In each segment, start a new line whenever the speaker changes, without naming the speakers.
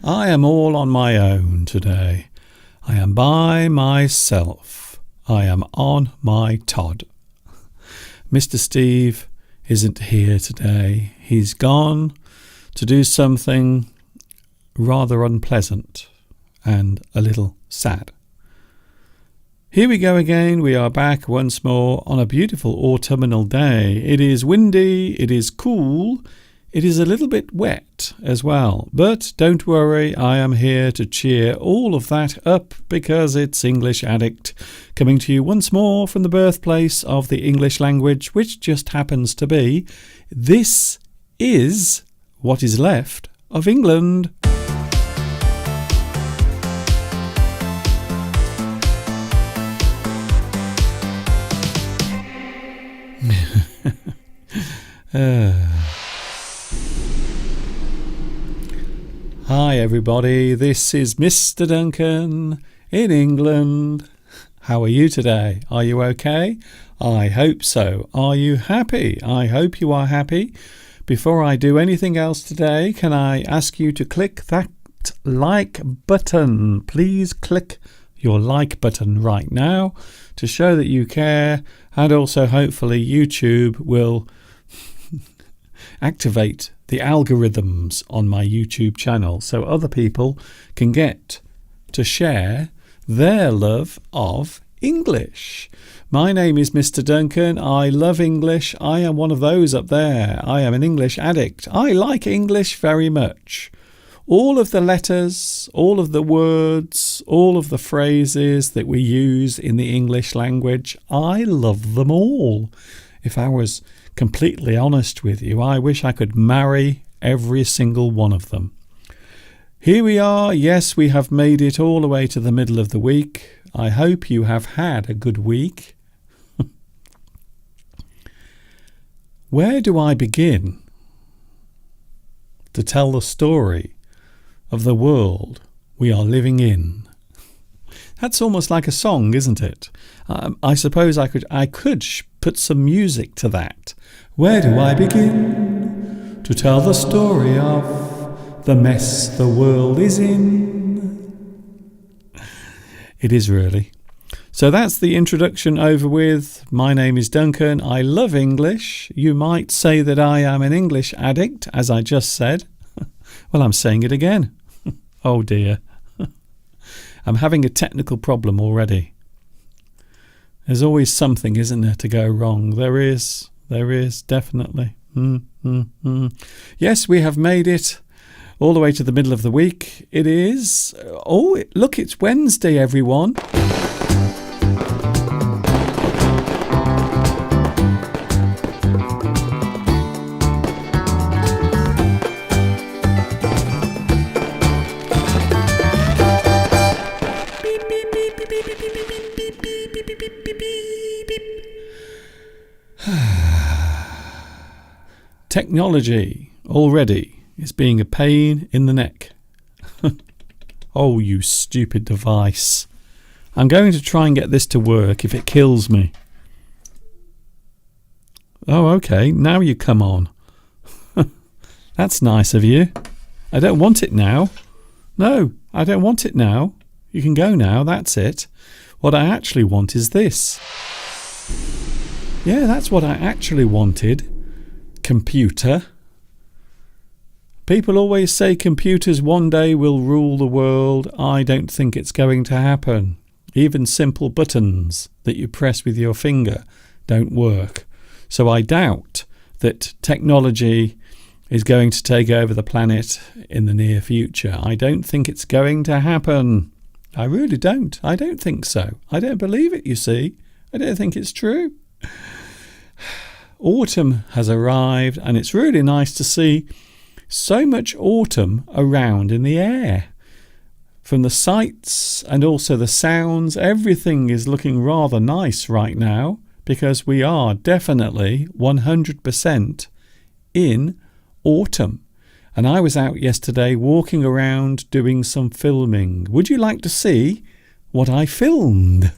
I am all on my own today. I am by myself. I am on my Todd. Mr. Steve isn't here today. He's gone to do something rather unpleasant and a little sad. Here we go again. We are back once more on a beautiful autumnal day. It is windy, it is cool, it is a little bit wet as well. But don't worry, I am here to cheer all of that up because it's English Addict coming to you once more from the birthplace of the English language, which just happens to be this is what is left of England. Hi everybody, this is Mr. Duncan in England. How are you today? Are you okay? I hope so. Are you happy? I hope you are happy. Before I do anything else today, can I ask you to click that like button? Please click your like button right now to show that you care, and also hopefully YouTube will activate the algorithms on my YouTube channel so other people can get to share their love of English. My name is Mr. Duncan. I love English. I am one of those up there. I am an English addict. I like English very much. All of the letters, all of the words, all of the phrases that we use in the English language, I love them all. If I was completely honest with you, I wish I could marry every single one of them. Here we are. Yes, we have made it all the way to the middle of the week. I hope you have had a good week. Where do I begin to tell the story of the world we are living in? That's almost like a song, isn't it? I suppose I could put some music to that. Where do I begin to tell the story of the mess the world is in? It is really. So that's the introduction over with. My name is Duncan. I love English. You might say that I am an English addict, as I just said. Well, I'm saying it again. Oh dear. I'm having a technical problem already. There's always something, isn't there, to go wrong? There is definitely. Yes, we have made it all the way to the middle of the week. It is. Oh, look, it's Wednesday, everyone. Technology already is being a pain in the neck. Oh, you stupid device. I'm going to try and get this to work if it kills me. Oh, okay. Now you come on. That's nice of you. I don't want it now. No, I don't want it now. You can go now. That's it. What I actually want is this. Yeah, that's what I actually wanted. Computer. People always say computers one day will rule the world. I don't think it's going to happen. Even simple buttons that you press with your finger don't work. So I doubt that technology is going to take over the planet in the near future. I don't think it's going to happen. I really don't. I don't think so. I don't believe it, you see. I don't think it's true. Autumn has arrived, and it's really nice to see so much autumn around in the air. From the sights and also the sounds, everything is looking rather nice right now because we are definitely 100% in autumn. And I was out yesterday walking around doing some filming. Would you like to see what I filmed?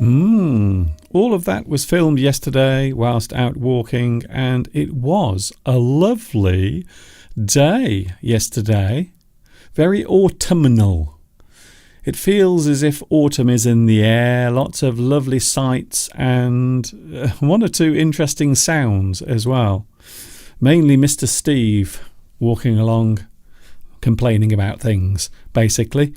All of that was filmed yesterday whilst out walking, and it was a lovely day yesterday. Very autumnal. It feels as if autumn is in the air, lots of lovely sights and one or two interesting sounds as well. Mainly Mr. Steve walking along, complaining about things, basically.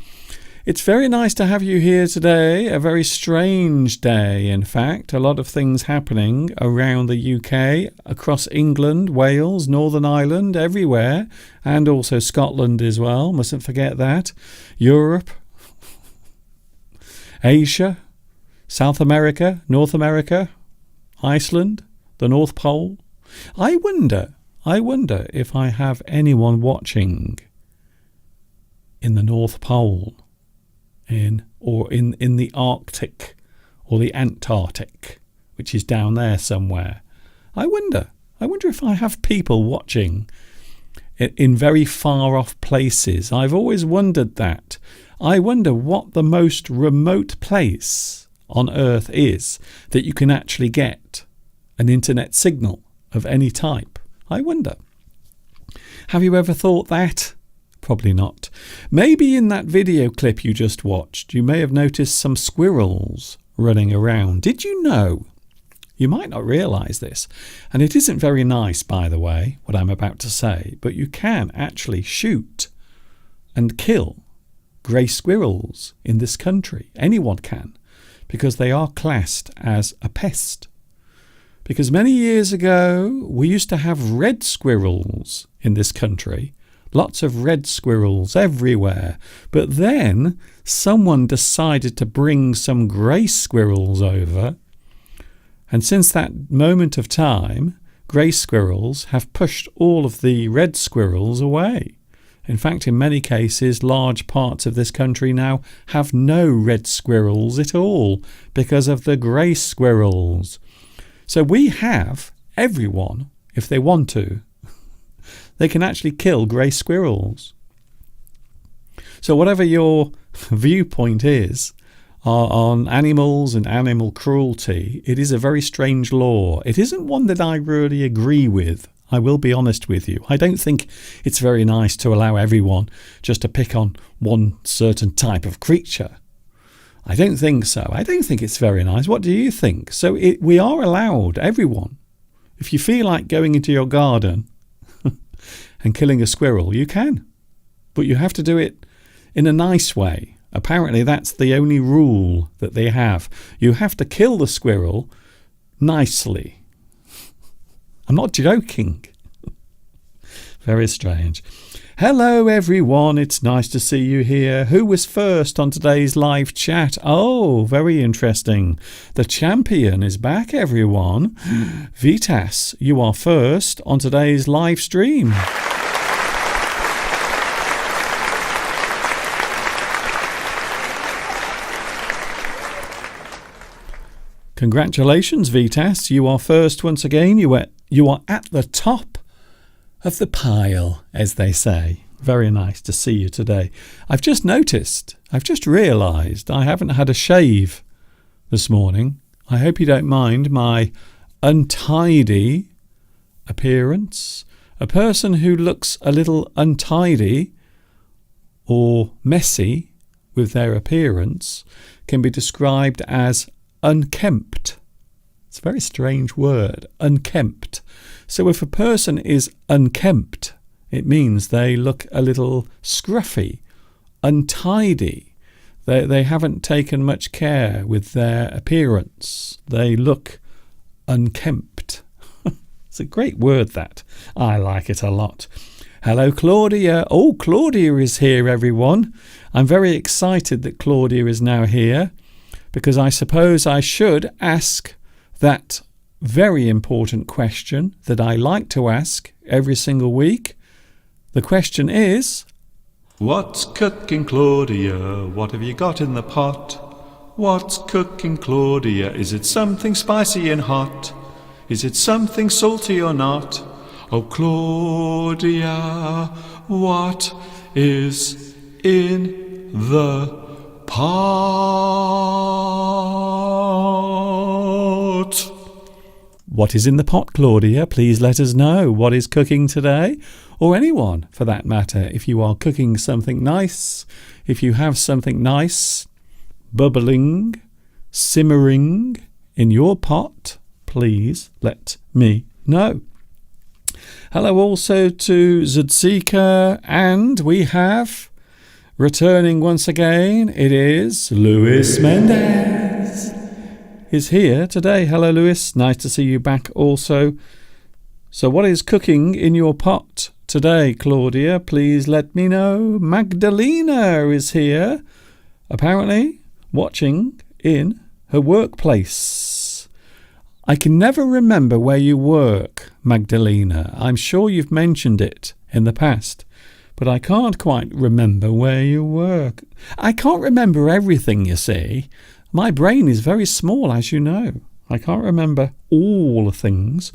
It's very nice to have you here today. A very strange day, in fact. A lot of things happening around the UK, across England, Wales, Northern Ireland, everywhere, and also Scotland as well. Mustn't forget that. Europe, Asia, South America, North America, Iceland, the North Pole. I wonder if I have anyone watching in the North Pole. In the Arctic or the Antarctic, which is down there somewhere. I wonder if I have people watching in very far off places. I've always wondered that. I wonder what the most remote place on Earth is that you can actually get an internet signal of any type. I wonder. Have you ever thought that? Probably not. Maybe in that video clip you just watched, you may have noticed some squirrels running around. Did you know? You might not realise this, and it isn't very nice, by the way, what I'm about to say, but you can actually shoot and kill grey squirrels in this country. Anyone can, because they are classed as a pest. Because many years ago, we used to have red squirrels in this country. Lots of red squirrels everywhere. But then someone decided to bring some grey squirrels over. And since that moment of time, grey squirrels have pushed all of the red squirrels away. In fact, in many cases, large parts of this country now have no red squirrels at all because of the grey squirrels. So we have everyone, if they want to, they can actually kill grey squirrels. So whatever your viewpoint is on animals and animal cruelty, it is a very strange law. It isn't one that I really agree with. I will be honest with you. I don't think it's very nice to allow everyone just to pick on one certain type of creature. I don't think so. I don't think it's very nice. What do you think? So we are allowed, everyone. If you feel like going into your garden and killing a squirrel, you can. But you have to do it in a nice way. Apparently that's the only rule that they have. You have to kill the squirrel nicely. I'm not joking. Very strange. Hello everyone, it's nice to see you here. Who was first on today's live chat? Oh, very interesting. The champion is back, everyone. Vitas, you are first on today's live stream. Congratulations, Vitas. You are first once again. You are at the top of the pile, as they say. Very nice to see you today. I've just realised I haven't had a shave this morning. I hope you don't mind my untidy appearance. A person who looks a little untidy or messy with their appearance can be described as unkempt. It's a very strange word, unkempt. So if a person is unkempt, it means they look a little scruffy, untidy. They haven't taken much care with their appearance. They look unkempt. It's a great word, that. I like it a lot. Hello, Claudia. Oh, Claudia is here, everyone. I'm very excited that Claudia is now here, because I suppose I should ask that very important question that I like to ask every single week. The question is, what's cooking, Claudia? What have you got in the pot? What's cooking, Claudia? Is it something spicy and hot? Is it something salty or not? Oh, Claudia, what is in the pot? What is in the pot, Claudia? Please let us know what is cooking today, or anyone for that matter. If you are cooking something nice, if you have something nice, bubbling, simmering in your pot, please let me know. Hello also to Zudzika, and we have, returning once again, it is Luis Mendez is here today. Hello, Luis. Nice to see you back also. So what is cooking in your pot today, Claudia? Please let me know. Magdalena is here, apparently watching in her workplace. I can never remember where you work, Magdalena. I'm sure you've mentioned it in the past, but I can't quite remember where you work. I can't remember everything, you see. My brain is very small, as you know. I can't remember all the things.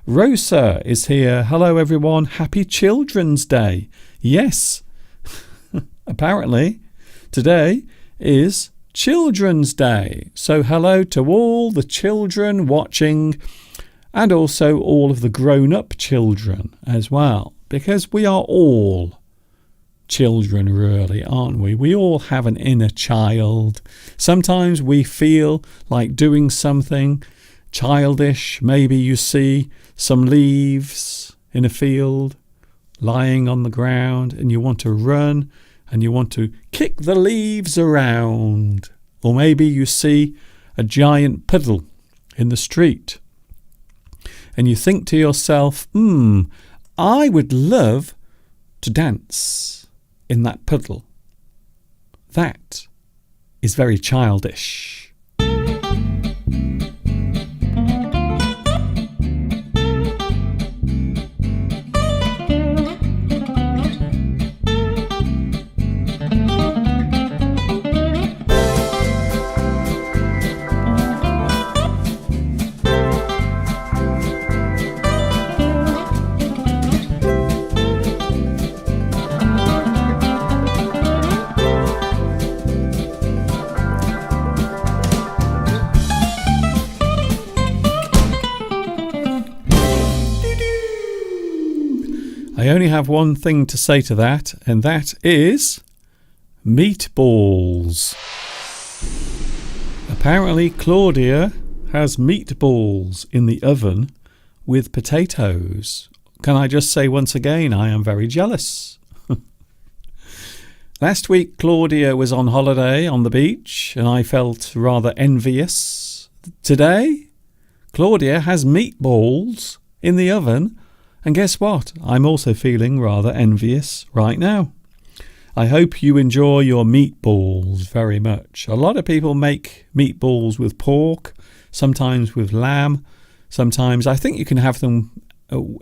Rosa is here. Hello, everyone. Happy Children's Day. Yes, apparently today is Children's Day. So hello to all the children watching, and also all of the grown-up children as well, because we are all children, really, aren't we? We all have an inner child. Sometimes we feel like doing something childish. Maybe you see some leaves in a field lying on the ground and you want to run and you want to kick the leaves around. Or maybe you see a giant puddle in the street and you think to yourself, I would love to dance in that puddle. That is very childish. I only have one thing to say to that, and that is meatballs. Apparently Claudia has meatballs in the oven with potatoes. Can I just say once again, I am very jealous. Last week Claudia was on holiday on the beach and I felt rather envious. Today Claudia has meatballs in the oven. And guess what? I'm also feeling rather envious right now. I hope you enjoy your meatballs very much. A lot of people make meatballs with pork, sometimes with lamb, sometimes I think you can have them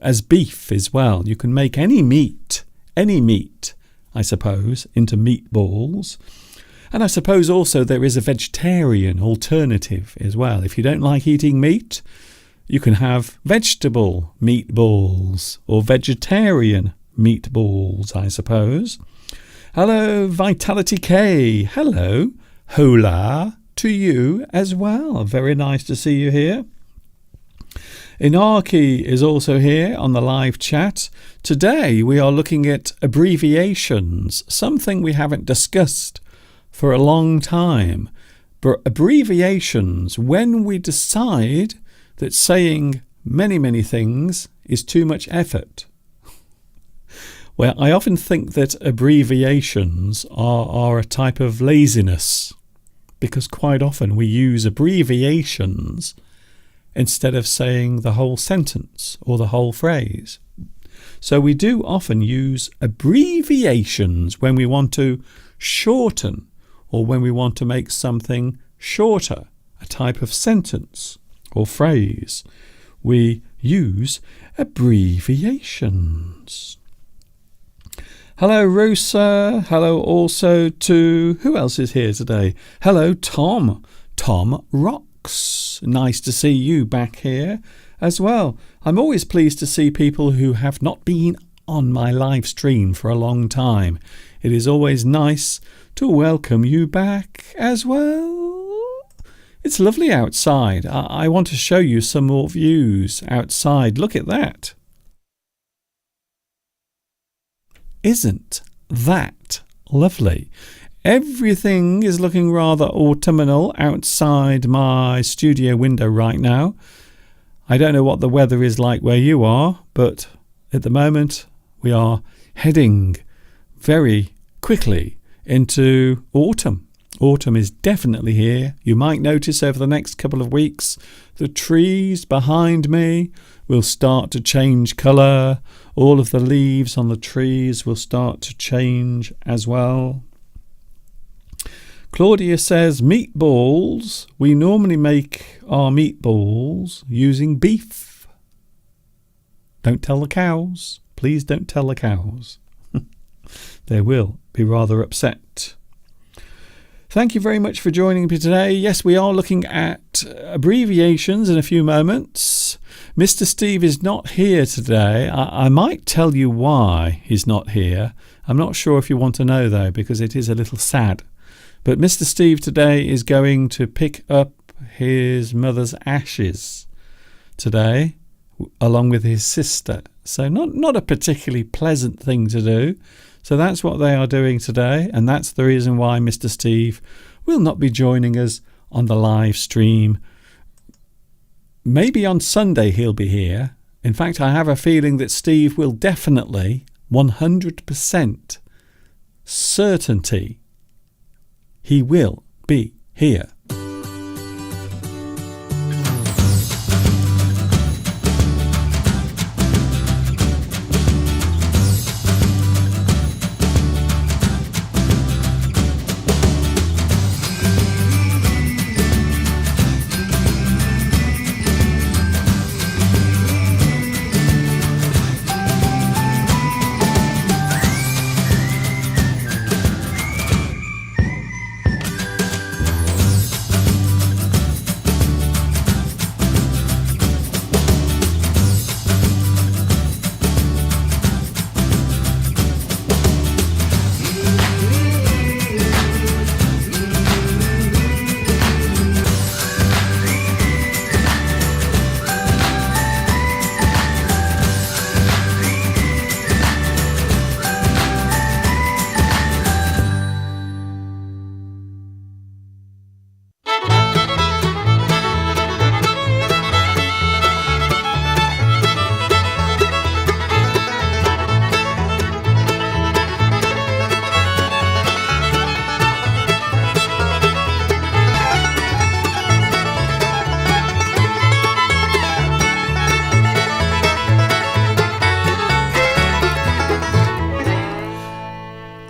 as beef as well. You can make any meat, I suppose, into meatballs. And I suppose also there is a vegetarian alternative as well. If you don't like eating meat, you can have vegetable meatballs or vegetarian meatballs, I suppose. Hello, Vitality K. Hello. Hola to you as well. Very nice to see you here. Inarki is also here on the live chat. Today we are looking at abbreviations, something we haven't discussed for a long time. But abbreviations, when we decide that saying many things is too much effort. Well, I often think that abbreviations are a type of laziness, because quite often we use abbreviations instead of saying the whole sentence or the whole phrase. So we do often use abbreviations when we want to shorten or when we want to make something shorter, a type of sentence or phrase. We use abbreviations. Hello, Rosa. Hello also to, who else is here today? Hello, Tom. Tom Rocks. Nice to see you back here as well. I'm always pleased to see people who have not been on my live stream for a long time. It is always nice to welcome you back as well. It's lovely outside. I want to show you some more views outside. Look at that. Isn't that lovely? Everything is looking rather autumnal outside my studio window right now. I don't know what the weather is like where you are, but at the moment we are heading very quickly into autumn. Autumn is definitely here. You might notice over the next couple of weeks the trees behind me will start to change colour. All of the leaves on the trees will start to change as well. Claudia says, meatballs. We normally make our meatballs using beef. Don't tell the cows. Please don't tell the cows. They will be rather upset. Thank you very much for joining me today. Yes, we are looking at abbreviations in a few moments. Mr. Steve is not here today. I might tell you why he's not here. I'm not sure if you want to know, though, because it is a little sad. But Mr. Steve today is going to pick up his mother's ashes today, along with his sister. So not a particularly pleasant thing to do. So that's what they are doing today, and that's the reason why Mr. Steve will not be joining us on the live stream. Maybe on Sunday he'll be here. In fact, I have a feeling that Steve will definitely, 100% certainty, he will be here.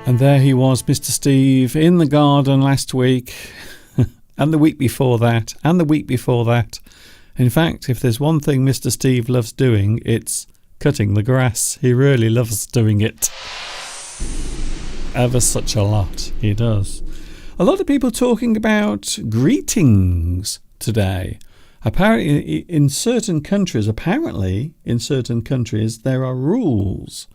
And there he was, Mr. Steve, in the garden last week, and the week before that, and the week before that. In fact, if there's one thing Mr. Steve loves doing, it's cutting the grass. He really loves doing it. Ever such a lot, he does. A lot of people talking about greetings today. Apparently, in certain countries, there are rules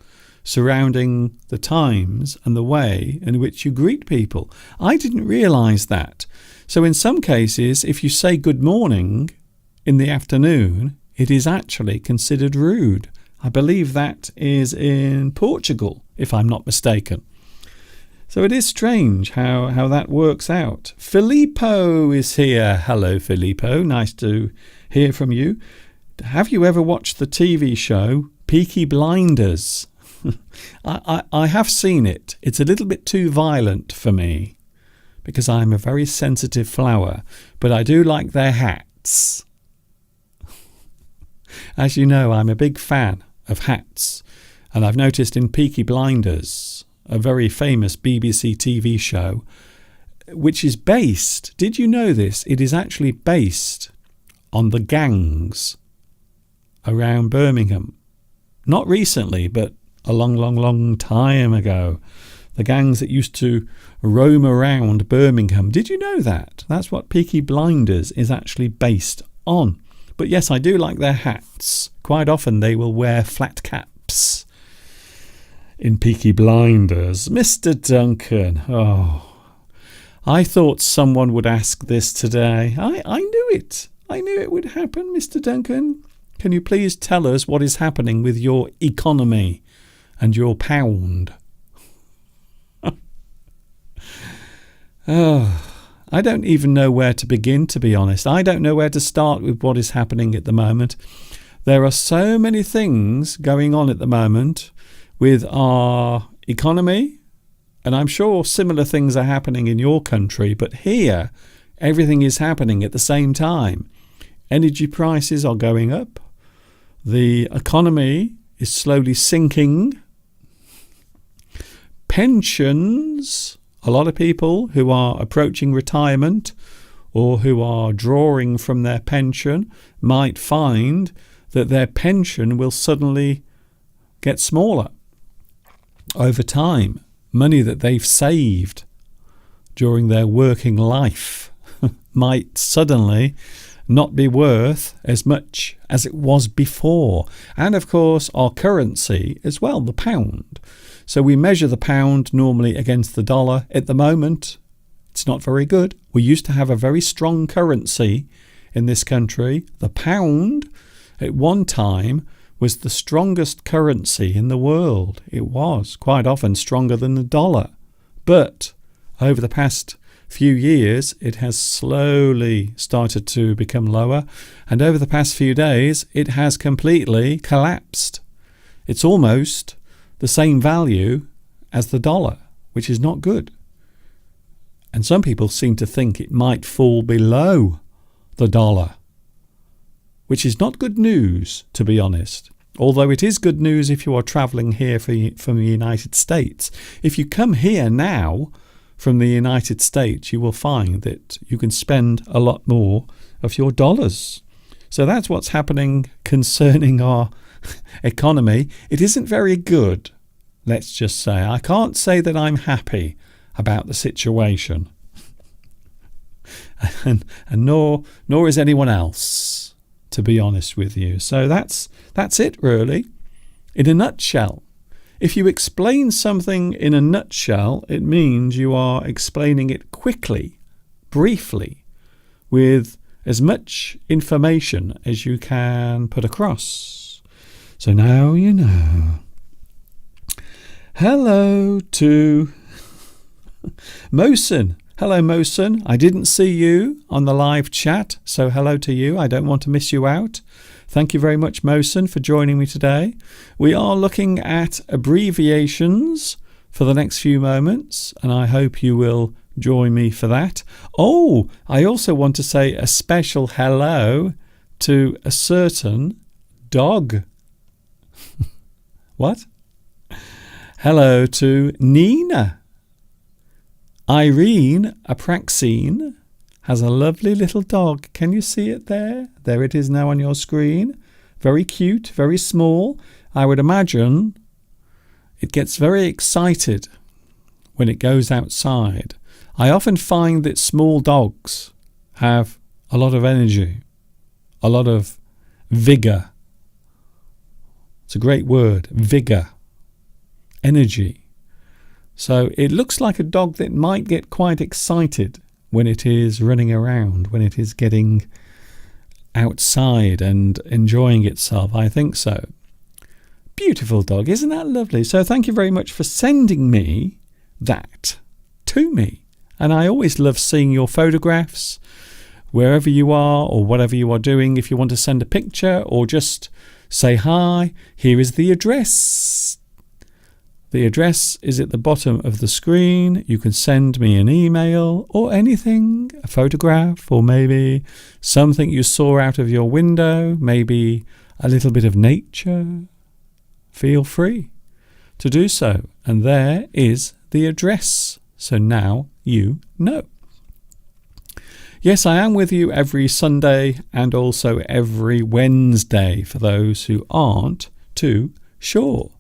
surrounding the times and the way in which you greet people. I didn't realise that. So in some cases, if you say good morning in the afternoon, it is actually considered rude. I believe that is in Portugal, if I'm not mistaken. So it is strange how that works out. Filippo is here. Hello, Filippo. Nice to hear from you. Have you ever watched the TV show Peaky Blinders? I have seen it. It's a little bit too violent for me because I'm a very sensitive flower, but I do like their hats. As you know, I'm a big fan of hats, and I've noticed in Peaky Blinders, a very famous BBC TV show, which is based, did you know this? It is actually based on the gangs around Birmingham. Not recently, but a long time ago. The gangs that used to roam around Birmingham. Did you know that? That's what Peaky Blinders is actually based on. But yes, I do like their hats. Quite often they will wear flat caps in Peaky Blinders. Mr. Duncan. Oh, I thought someone would ask this today. I knew it. I knew it would happen, Mr. Duncan. Can you please tell us what is happening with your economy and your pound? Oh, I don't even know where to begin, to be honest. I don't know where to start with what is happening at the moment. There are so many things going on at the moment with our economy, and I'm sure similar things are happening in your country, but here everything is happening at the same time. Energy prices are going up. The economy is slowly sinking. Pensions, a lot of people who are approaching retirement or who are drawing from their pension might find that their pension will suddenly get smaller over time. Money that they've saved during their working life might suddenly not be worth as much as it was before. And of course our currency as well, the pound. So we measure the pound normally against the dollar. At the moment, it's not very good. We used to have a very strong currency in this country. The pound at one time was the strongest currency in the world. It was quite often stronger than the dollar. But over the past few years, it has slowly started to become lower. And over the past few days, it has completely collapsed. It's almost the same value as the dollar, which is not good. And some people seem to think it might fall below the dollar, which is not good news, to be honest. Although it is good news if you are travelling here from the United States. If you come here now from the United States, you will find that you can spend a lot more of your dollars. So that's what's happening concerning our economy. It isn't very good, let's just say. I can't say that I'm happy about the situation. and nor is anyone else, to be honest with you. So that's it, really. In a nutshell, if you explain something in a nutshell, it means you are explaining it quickly, briefly, with as much information as you can put across. So now you know. Hello to Mosen. Hello, Mosen. I didn't see you on the live chat, so hello to you. I don't want to miss you out. Thank you very much, Mosen, for joining me today. We are looking at abbreviations for the next few moments, and I hope you will join me for that. Oh, I also want to say a special hello to a certain dog. What? Hello to Nina. Irene Apraxine has a lovely little dog. Can you see it there? There it is now on your screen. Very cute, very small. I would imagine it gets very excited when it goes outside. I often find that small dogs have a lot of energy, a lot of vigour. It's a great word, vigour, energy. So it looks like a dog that might get quite excited when it is running around, when it is getting outside and enjoying itself. I think so. Beautiful dog. Isn't that lovely? So thank you very much for sending me that to me. And I always love seeing your photographs wherever you are or whatever you are doing. If you want to send a picture or just say hi, here is the address. The address is at the bottom of the screen. You can send me an email or anything, a photograph, or maybe something you saw out of your window, maybe a little bit of nature. Feel free to do so. And there is the address. So now you know. Yes, I am with you every Sunday and also every Wednesday for those who aren't too sure.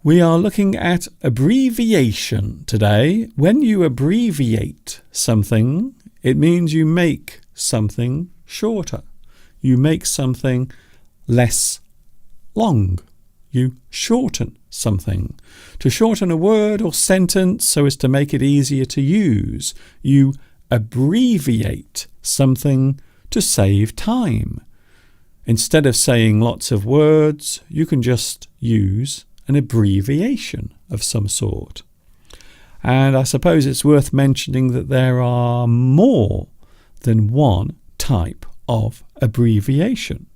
We are looking at abbreviation today. When you abbreviate something, it means you make something shorter. You make something less long. you shorten something. To shorten a word or sentence so as to make it easier to use, you abbreviate something to save time. Instead of saying lots of words, you can just use an abbreviation of some sort. And I suppose it's worth mentioning that there are more than one type of abbreviation.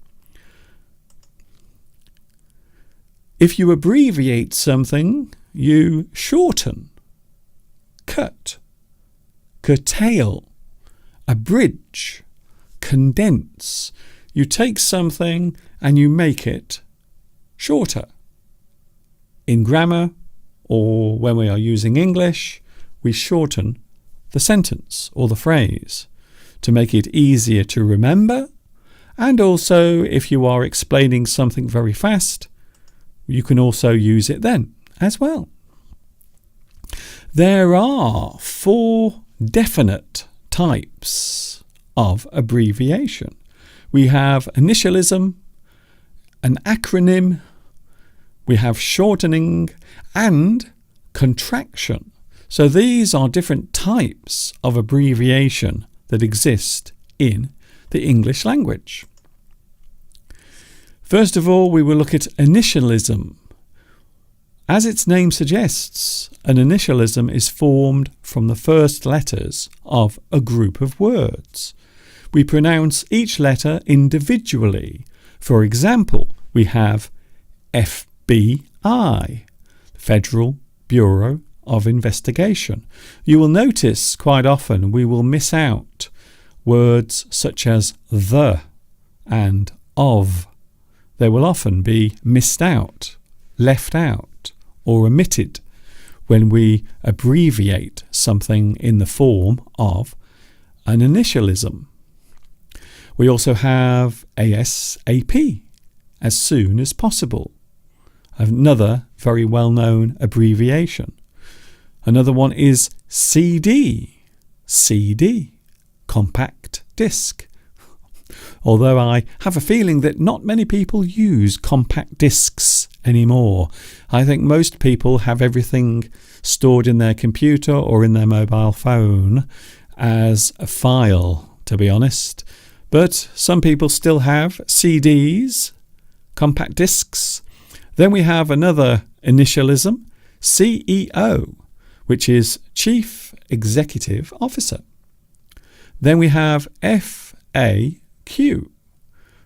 If you abbreviate something, you shorten, cut, curtail, abridge, condense. You take something and you make it shorter. In grammar, or when we are using English, we shorten the sentence or the phrase to make it easier to remember. And also, if you are explaining something very fast, you can also use it then as well. There are 4 definite types of abbreviation. We have initialism, an acronym, we have shortening and contraction. So these are different types of abbreviation that exist in the English language. First of all, we will look at initialism. As its name suggests, an initialism is formed from the first letters of a group of words. We pronounce each letter individually. For example, we have FBI, Federal Bureau of Investigation. You will notice quite often we will miss out words such as the and of. They will often be missed out, left out, or omitted when we abbreviate something in the form of an initialism. We also have ASAP, as soon as possible. Another very well-known abbreviation. Another one is CD, compact disc. Although I have a feeling that not many people use compact discs anymore. I think most people have everything stored in their computer or in their mobile phone as a file, to be honest. But some people still have CDs, compact discs. Then we have another initialism, CEO, which is Chief Executive Officer. Then we have FAQ,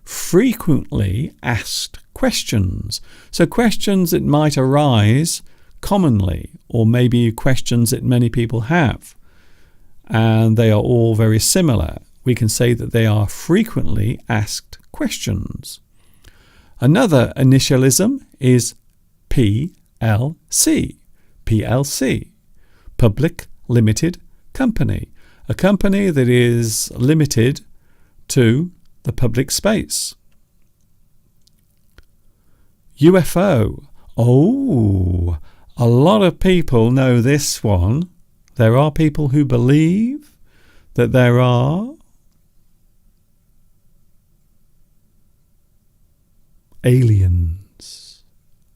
frequently asked questions. So questions that might arise commonly, or maybe questions that many people have, and they are all very similar. We can say that they are frequently asked questions. Another initialism is PLC, Public Limited Company, a company that is limited to the public space. UFO. Oh, a lot of people know this one. There are people who believe that there are aliens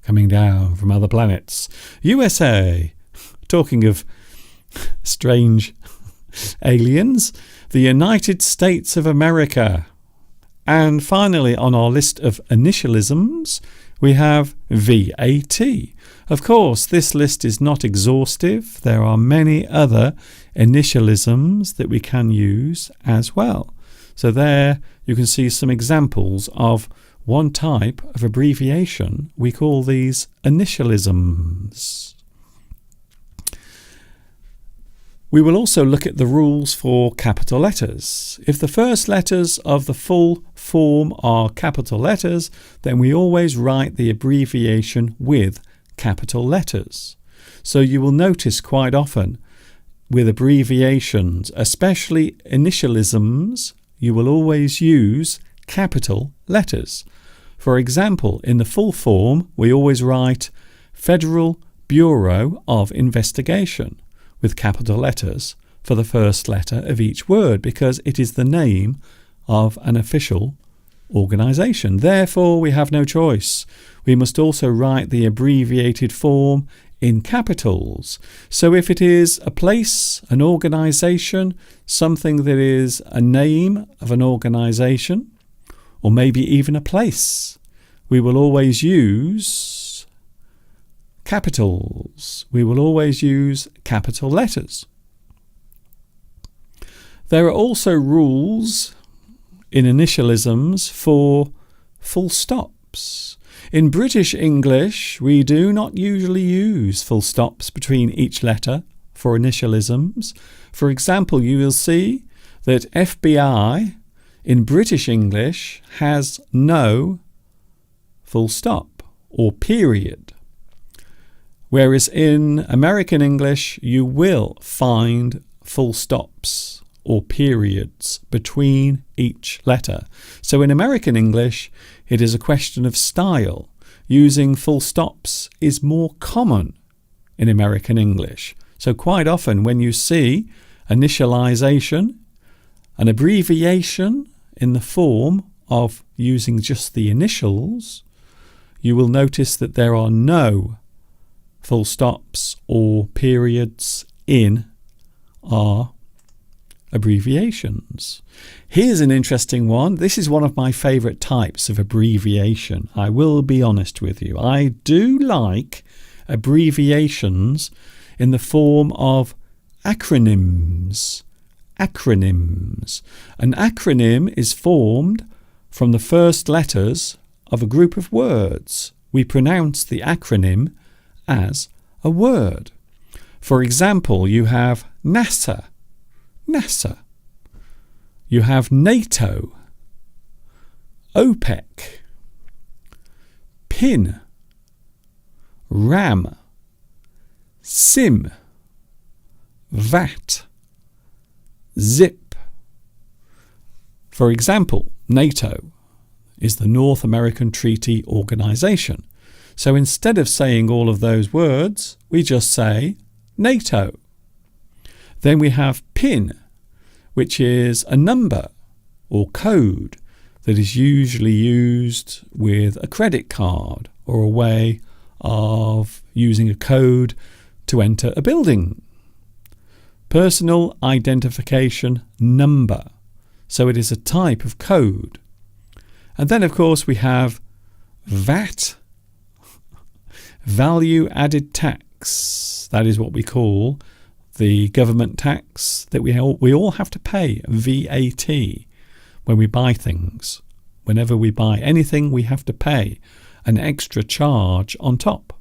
coming down from other planets. USA. Talking of strange aliens, the United States of America. And finally, on our list of initialisms, we have VAT. Of course, this list is not exhaustive. There are many other initialisms that we can use as well. So there you can see some examples of one type of abbreviation. We call these initialisms. We will also look at the rules for capital letters. If the first letters of the full form are capital letters, then we always write the abbreviation with capital letters. So you will notice quite often with abbreviations, especially initialisms, you will always use capital letters. For example, in the full form, we always write Federal Bureau of Investigation with capital letters for the first letter of each word, because it is the name of an official organisation. Therefore, we have no choice. We must also write the abbreviated form in capitals. So if it is a place, an organisation, something that is a name of an organisation, or maybe even a place, we will always use capitals. We will always use capital letters. There are also rules in initialisms for full stops. In British English, we do not usually use full stops between each letter for initialisms. For example, you will see that FBI in British English has no full stop or period, whereas in American English you will find full stops or periods between each letter. So in American English, it is a question of style. Using full stops is more common in American English. So quite often when you see initialization, an abbreviation in the form of using just the initials, you will notice that there are no full stops or periods in our abbreviations. Here's an interesting one. This is one of my favourite types of abbreviation. I will be honest with you. I do like abbreviations in the form of acronyms. Acronyms. An acronym is formed from the first letters of a group of words. We pronounce the acronym as a word. For example, you have NASA. NASA. You have NATO, OPEC, PIN, RAM, SIM, VAT, ZIP. For example, NATO is the North American Treaty Organization. So instead of saying all of those words, we just say NATO. Then we have PIN, which is a number or code that is usually used with a credit card or a way of using a code to enter a building. Personal identification number. So it is a type of code. And then, of course, we have VAT, value added tax. That is what we call the government tax that we all have to pay, VAT, when we buy things. Whenever we buy anything, we have to pay an extra charge on top.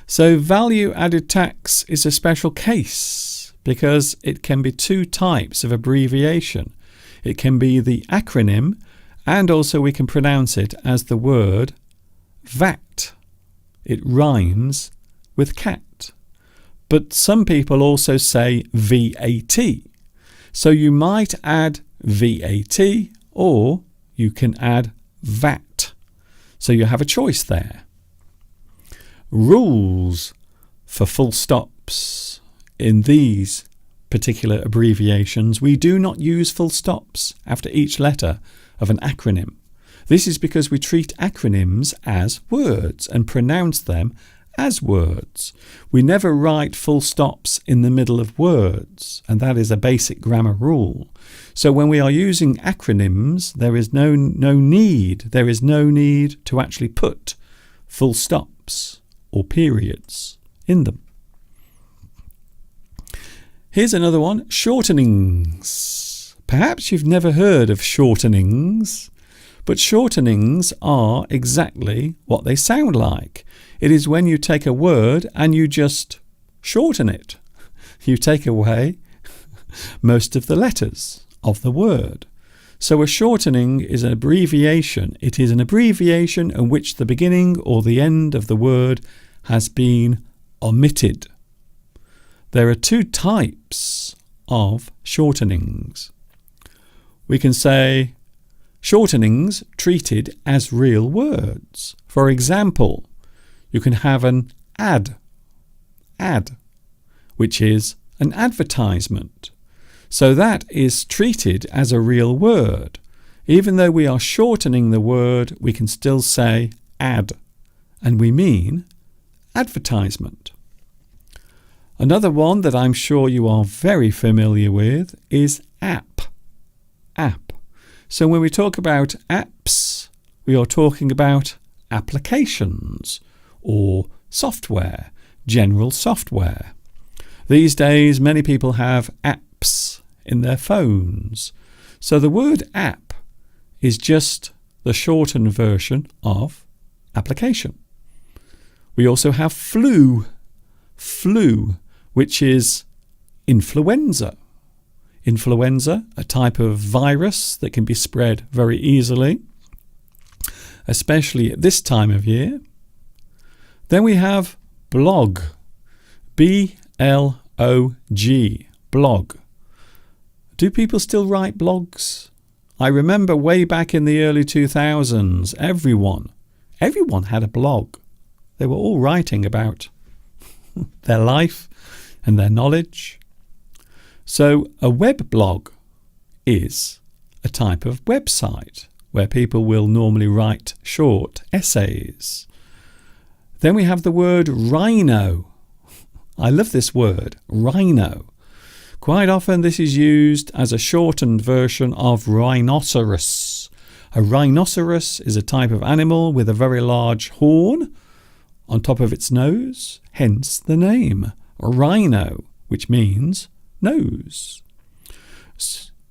So value added tax is a special case because it can be two types of abbreviation. It can be the acronym, and also we can pronounce it as the word VAT. It rhymes with cat. But some people also say VAT. So you might add VAT or you can add VAT. So you have a choice there. Rules for full stops. In these particular abbreviations, we do not use full stops after each letter of an acronym. This is because we treat acronyms as words and pronounce them as words. We never write full stops in the middle of words, and that is a basic grammar rule. So when we are using acronyms, there is no need to actually put full stops or periods in them. Here's another one, shortenings. Perhaps you've never heard of shortenings, but shortenings are exactly what they sound like. It is when you take a word and you just shorten it. You take away most of the letters of the word. So a shortening is an abbreviation. It is an abbreviation in which the beginning or the end of the word has been omitted. There are two types of shortenings. We can say shortenings treated as real words. For example, you can have an ad, which is an advertisement. So that is treated as a real word. Even though we are shortening the word, we can still say ad, and we mean advertisement. Another one that I'm sure you are very familiar with is app. App. So when we talk about apps, we are talking about applications or software, general software. These days, many people have apps in their phones. So the word app is just the shortened version of application. We also have flu, which is influenza. Influenza, a type of virus that can be spread very easily, especially at this time of year. Then we have blog, B-L-O-G, blog. Do people still write blogs? I remember way back in the early 2000s, everyone had a blog. They were all writing about their life and their knowledge. So a web blog is a type of website where people will normally write short essays. Then we have the word rhino. I love this word, rhino. Quite often this is used as a shortened version of rhinoceros. A rhinoceros is a type of animal with a very large horn on top of its nose, hence the name, rhino, which means nose.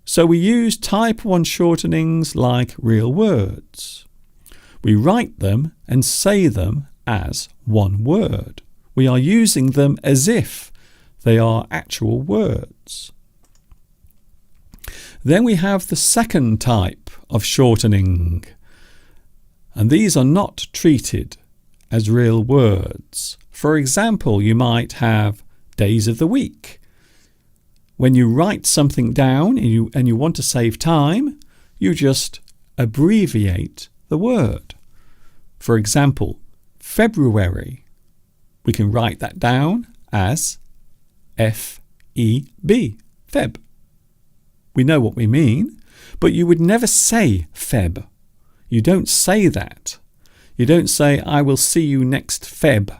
So we use type 1 shortenings like real words. We write them and say them as one word. We are using them as if they are actual words. Then we have the second type of shortening, and these are not treated as real words. For example, you might have days of the week. When you write something down and you want to save time, you just abbreviate the word. For example, February. We can write that down as F-E-B, Feb. We know what we mean, but you would never say Feb. You don't say that. You don't say, I will see you next Feb.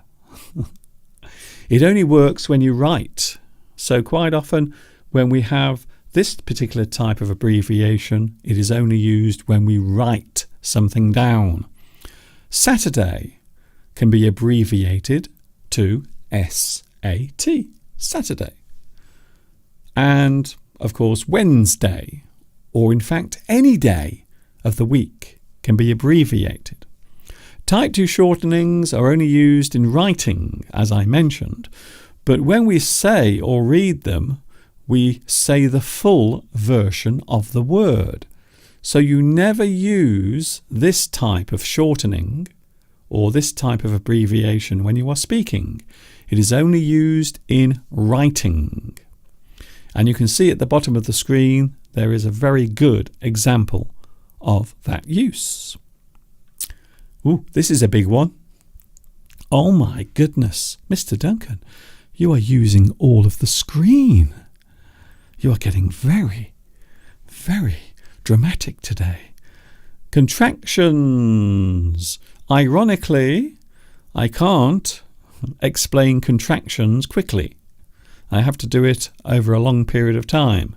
It only works when you write. So quite often when we have this particular type of abbreviation, it is only used when we write something down. Saturday can be abbreviated to S-A-T, Saturday. And, of course, Wednesday, or in fact any day of the week, can be abbreviated. Type 2 shortenings are only used in writing, as I mentioned, but when we say or read them, we say the full version of the word. So you never use this type of shortening or this type of abbreviation when you are speaking. It is only used in writing. And you can see at the bottom of the screen there is a very good example of that use. Ooh, this is a big one. Oh my goodness, Mr. Duncan, you are using all of the screen. You are getting very, very dramatic today. Contractions. Ironically, I can't explain contractions quickly. I have to do it over a long period of time.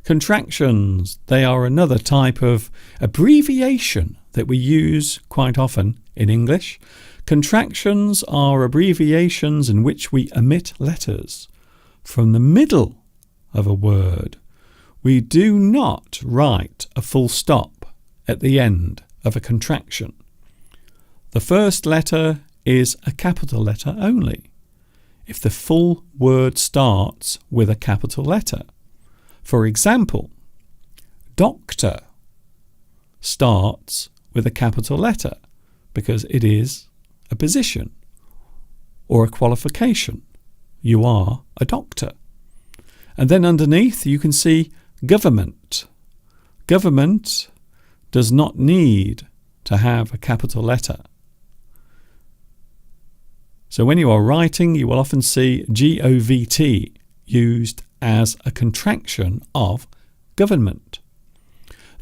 Contractions, they are another type of abbreviation that we use quite often in English. Contractions are abbreviations in which we omit letters from the middle of a word. We do not write a full stop at the end of a contraction. The first letter is a capital letter only if the full word starts with a capital letter. For example, doctor starts with a capital letter because it is a position or a qualification. You are a doctor. And then underneath you can see government. Government does not need to have a capital letter. So when you are writing, you will often see GOVT used as a contraction of government.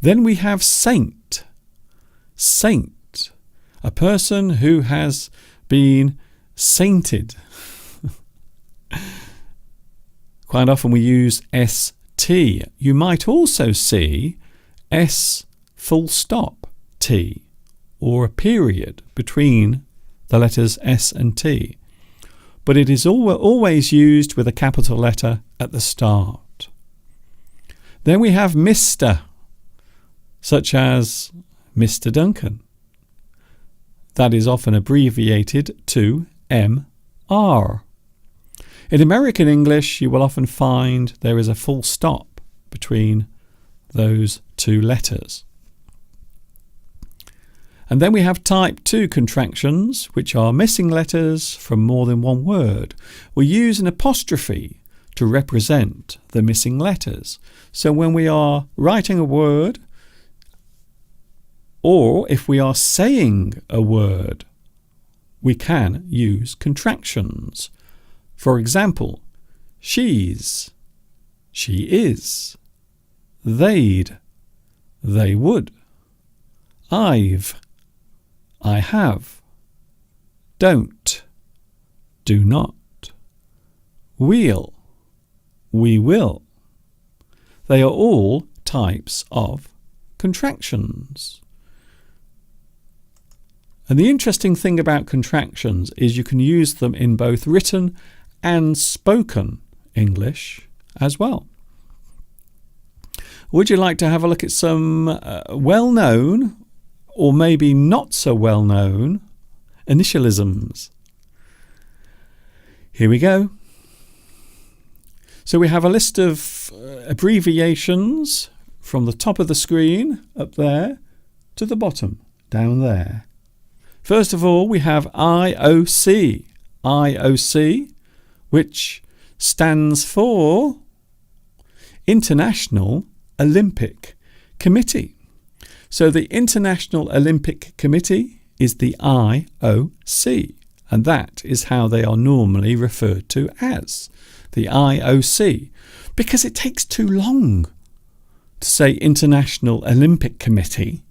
Then we have saint. Saint. A person who has been sainted. Quite often we use ST. You might also see S full stop T, or a period between the letters S and T. But it is always used with a capital letter at the start. Then we have Mr., such as Mr. Duncan. That is often abbreviated to MR. In American English, you will often find there is a full stop between those two letters. And then we have type 2 contractions, which are missing letters from more than one word. We use an apostrophe to represent the missing letters. So when we are writing a word, or if we are saying a word, we can use contractions. For example, she's, she is, they'd, they would, I've, I have, don't, do not, we'll, we will. They are all types of contractions. And the interesting thing about contractions is you can use them in both written and spoken English as well. Would you like to have a look at some well-known or maybe not so well-known initialisms? Here we go. So we have a list of abbreviations from the top of the screen up there to the bottom down there. First of all, we have IOC. IOC, which stands for International Olympic Committee. So the International Olympic Committee is the IOC, and that is how they are normally referred to as, the IOC, because it takes too long to say International Olympic Committee.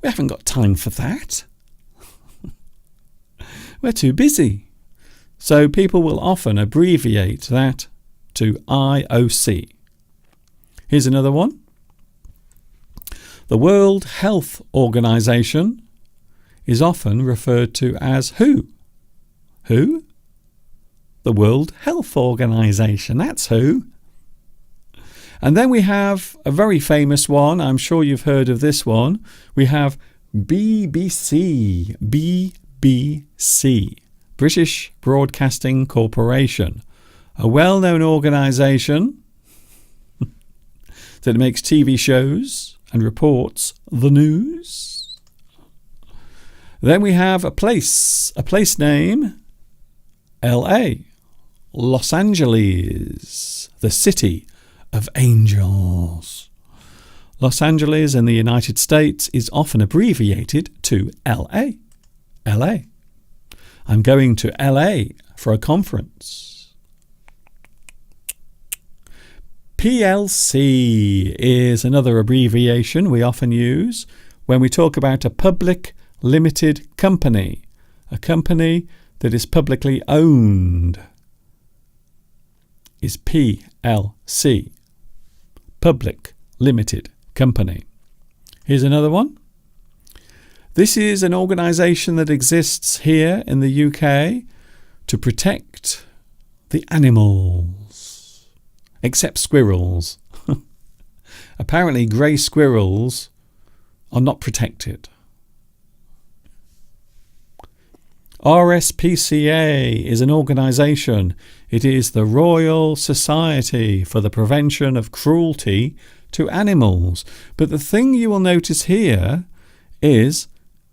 We haven't got time for that. We're too busy. So people will often abbreviate that to IOC. Here's another one. The World Health Organization is often referred to as who? Who? The World Health Organization, that's who. And then we have a very famous one, I'm sure you've heard of this one. We have BBC, BBC, British Broadcasting Corporation, a well-known organisation that makes TV shows and reports the news. Then we have a place name, LA, Los Angeles, the city of angels. Los Angeles in the United States is often abbreviated to LA. LA. I'm going to LA for a conference. PLC is another abbreviation we often use when we talk about a public limited company, a company that is publicly owned is PLC, Public Limited Company. Here's another one. This is an organisation that exists here in the UK to protect the animals, except squirrels. Apparently grey squirrels are not protected. RSPCA is an organisation. It is the Royal Society for the Prevention of Cruelty to Animals. But the thing you will notice here is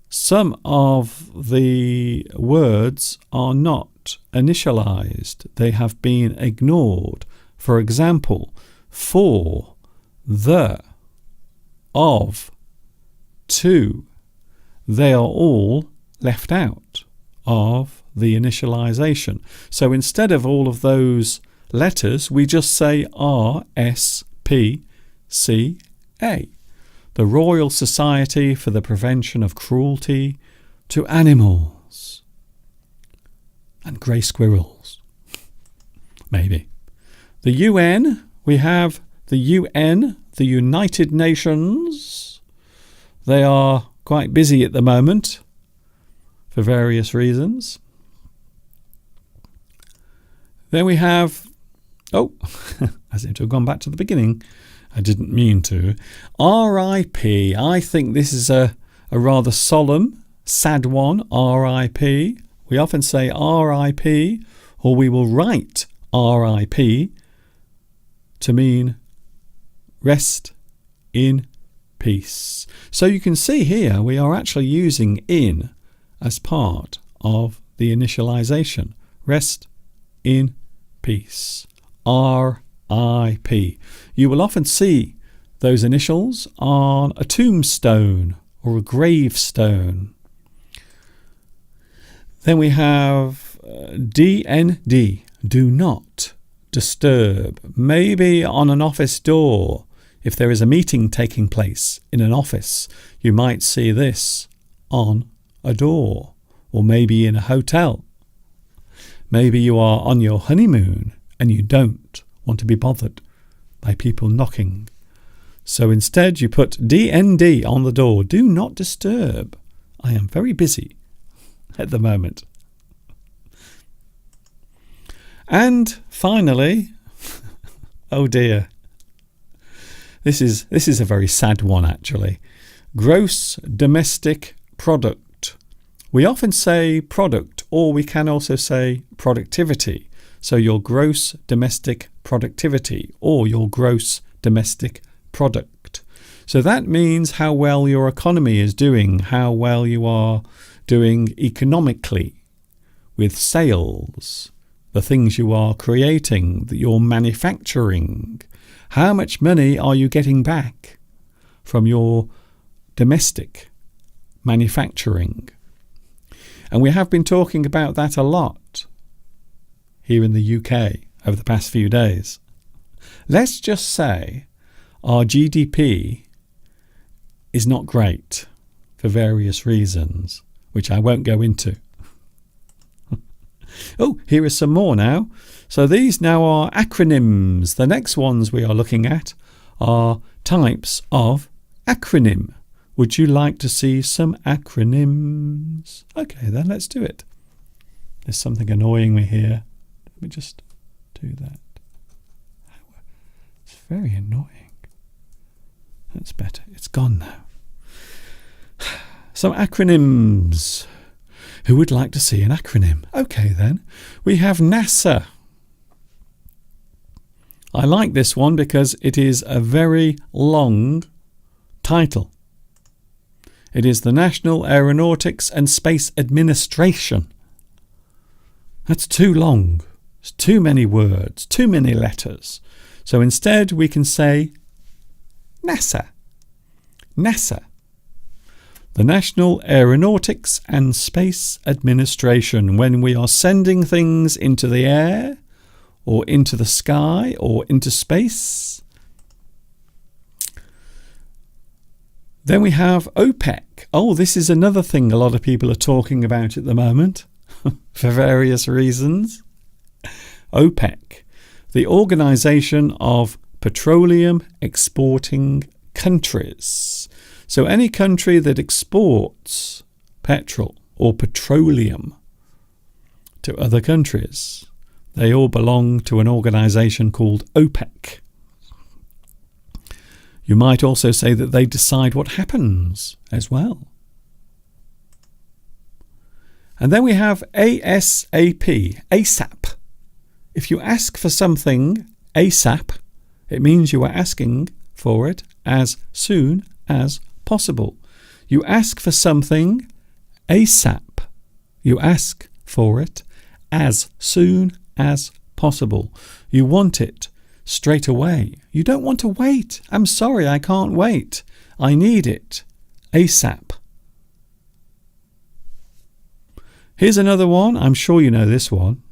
some of the words are not initialized. They have been ignored. For example, for, the, of, to. They are all left out of the initialization. So instead of all of those letters, we just say R, S, P, C, A. the Royal Society for the Prevention of Cruelty to Animals. And grey squirrels. Maybe. The UN, we have the UN, the United Nations. They are quite busy at the moment for various reasons. Then we have, I seem to have gone back to the beginning. I didn't mean to. R.I.P. I think this is a rather solemn, sad one, R.I.P. We often say R.I.P. or we will write R.I.P. to mean rest in peace. So you can see here we are actually using in as part of the initialization. Rest in peace. R.I.P. You will often see those initials on a tombstone or a gravestone. Then we have DND, do not disturb. Maybe on an office door, if there is a meeting taking place in an office, you might see this on a door, or maybe in a hotel. Maybe you are on your honeymoon and you don't want to be bothered by people knocking. So instead you put DND on the door, do not disturb. I am very busy at the moment. And finally, oh dear, this is a very sad one actually. Gross domestic product. We often say product, or we can also say productivity. So your gross domestic productivity or your gross domestic product. So that means how well your economy is doing, how well you are doing economically with sales, the things you are creating, that you're manufacturing. How much money are you getting back from your domestic manufacturing? And we have been talking about that a lot here in the UK over the past few days. Let's just say our GDP is not great for various reasons, which I won't go into. Oh, here is some more now. So these now are acronyms. The next ones we are looking at are types of acronym. Would you like to see some acronyms? Okay, then let's do it. There's something annoying me here. Let me just do that. It's very annoying. That's better. It's gone now. Some acronyms. Who would like to see an acronym? Okay then. We have NASA. I like this one because it is a very long title. It is the National Aeronautics and Space Administration. That's too long. It's too many words, too many letters. So instead we can say NASA. NASA. The National Aeronautics and Space Administration. When we are sending things into the air or into the sky or into space. Then we have OPEC. Oh, this is another thing a lot of people are talking about at the moment for various reasons. OPEC, the Organisation of Petroleum Exporting Countries. So any country that exports petrol or petroleum to other countries, they all belong to an organisation called OPEC. You might also say that they decide what happens as well. And then we have ASAP, ASAP. If you ask for something ASAP, it means you are asking for it as soon as possible. You ask for something ASAP. You ask for it as soon as possible. You want it straight away. You don't want to wait. I'm sorry, I can't wait. I need it ASAP. Here's another one. I'm sure you know this one.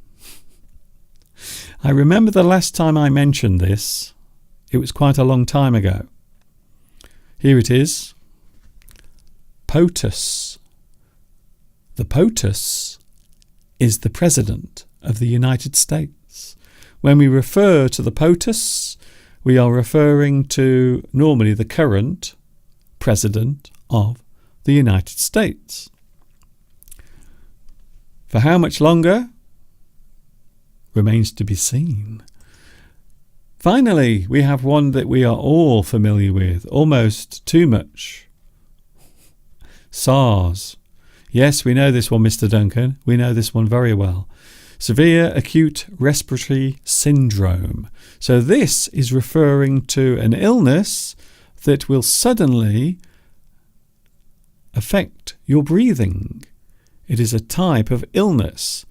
I remember the last time I mentioned this. It was quite a long time ago. Here it is. POTUS. The POTUS is the President of the United States. When we refer to the POTUS, we are referring to normally the current President of the United States. For how much longer? Remains to be seen. Finally, we have one that we are all familiar with, almost too much. SARS. Yes, we know this one, Mr. Duncan. We know this one very well. Severe acute respiratory syndrome. So this is referring to an illness that will suddenly affect your breathing. It is a type of illness.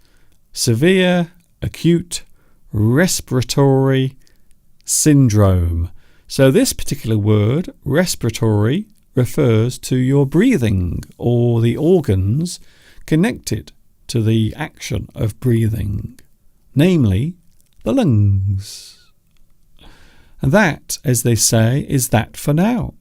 Severe acute respiratory syndrome. So this particular word, respiratory, refers to your breathing or the organs connected to the action of breathing, namely the lungs. And that, as they say, is that for now.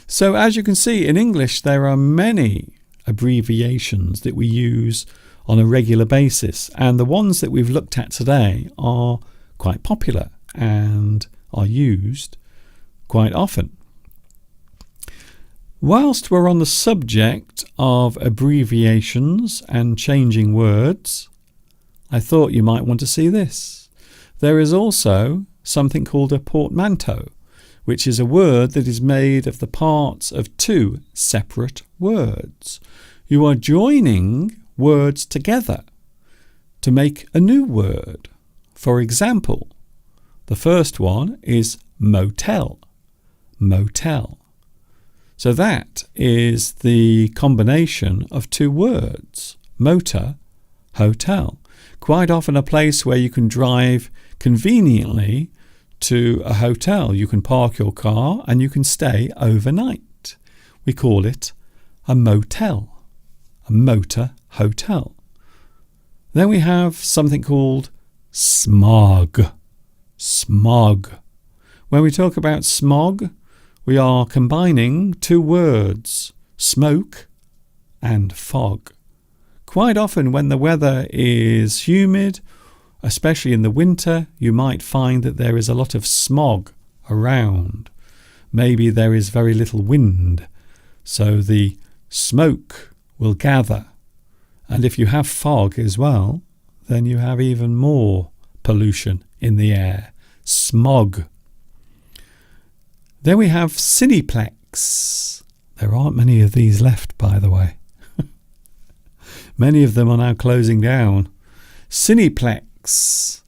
So as you can see, in English there are many abbreviations that we use on a regular basis, and the ones that we've looked at today are quite popular and are used quite often. Whilst we're on the subject of abbreviations and changing words, I thought you might want to see this. There is also something called a portmanteau, which is a word that is made of the parts of two separate words. You are joining words together to make a new word. For example, the first one is motel. Motel. So that is the combination of two words, motor, hotel. Quite often a place where you can drive conveniently to a hotel. You can park your car and you can stay overnight. We call it a motel, a motor hotel. Then we have something called smog. Smog. When we talk about smog, we are combining two words, smoke and fog. Quite often when the weather is humid, especially in the winter, you might find that there is a lot of smog around. Maybe there is very little wind, so the smoke will gather. And if you have fog as well, then you have even more pollution in the air. Smog. Then we have Cineplex. There aren't many of these left, by the way. Many of them are now closing down. Cineplex.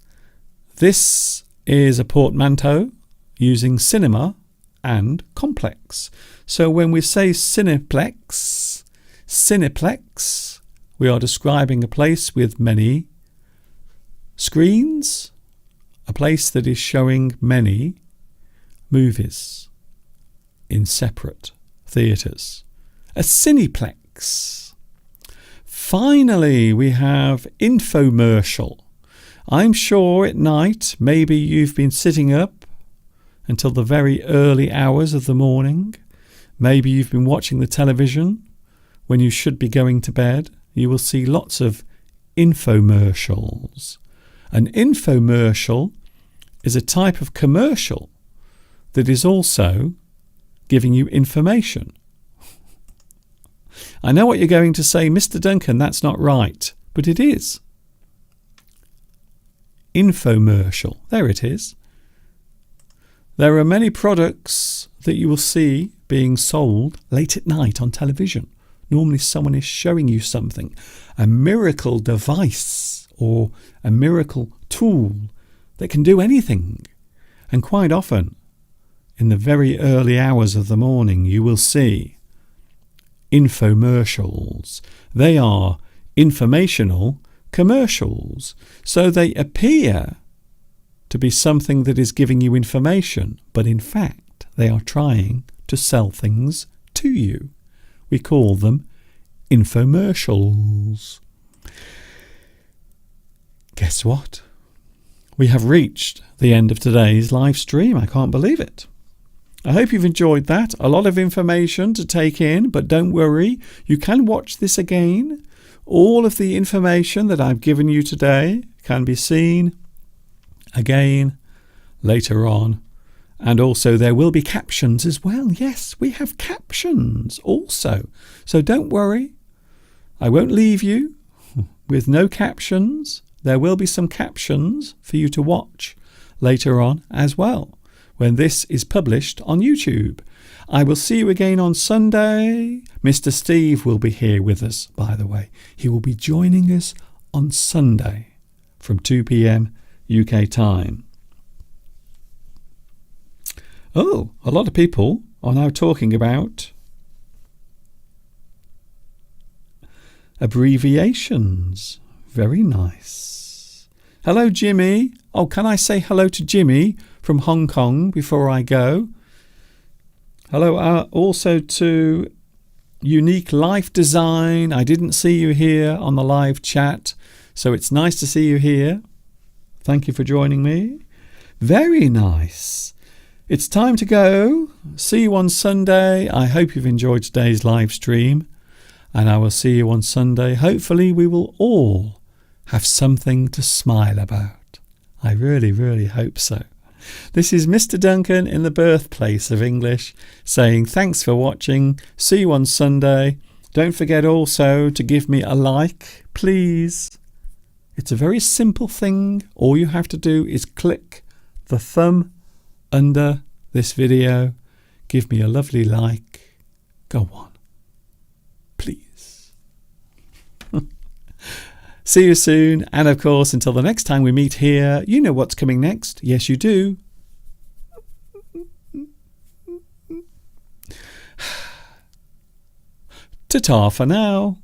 This is a portmanteau using cinema and complex. So when we say cineplex, we are describing a place with many screens, a place that is showing many movies in separate theatres. A cineplex. Finally, we have infomercial. I'm sure at night maybe you've been sitting up until the very early hours of the morning. Maybe you've been watching the television when you should be going to bed. You will see lots of infomercials. An infomercial is a type of commercial that is also giving you information. I know what you're going to say, Mr. Duncan, that's not right, but it is. Infomercial, there it is. There are many products that you will see being sold late at night on television. Normally someone is showing you something, a miracle device or a miracle tool that can do anything. And quite often, in the very early hours of the morning, you will see infomercials. They are informational commercials. So they appear to be something that is giving you information, but in fact, they are trying to sell things to you. We call them infomercials. Guess what? We have reached the end of today's live stream. I can't believe it. I hope you've enjoyed that. A lot of information to take in, but don't worry. You can watch this again. All of the information that I've given you today can be seen again later on. And also there will be captions as well. Yes, we have captions also. So don't worry. I won't leave you with no captions. There will be some captions for you to watch later on as well when this is published on YouTube. I will see you again on Sunday. Mr. Steve will be here with us, by the way. He will be joining us on Sunday from 2 p.m. UK time. Oh, a lot of people are now talking about abbreviations. Very nice. Hello, Jimmy. Oh, can I say hello to Jimmy from Hong Kong before I go? Hello also to Unique Life Design. I didn't see you here on the live chat, so it's nice to see you here. Thank you for joining me. Very nice. It's time to go. See you on Sunday. I hope you've enjoyed today's live stream, and I will see you on Sunday. Hopefully we will all have something to smile about. I really, really hope so. This is Mr. Duncan in the birthplace of English saying thanks for watching. See you on Sunday. Don't forget also to give me a like, please. It's a very simple thing. All you have to do is click the thumb under this video. Give me a lovely like. Go on. Please. See you soon. And of course, until the next time we meet here, you know what's coming next. Yes, you do. Ta-ta for now.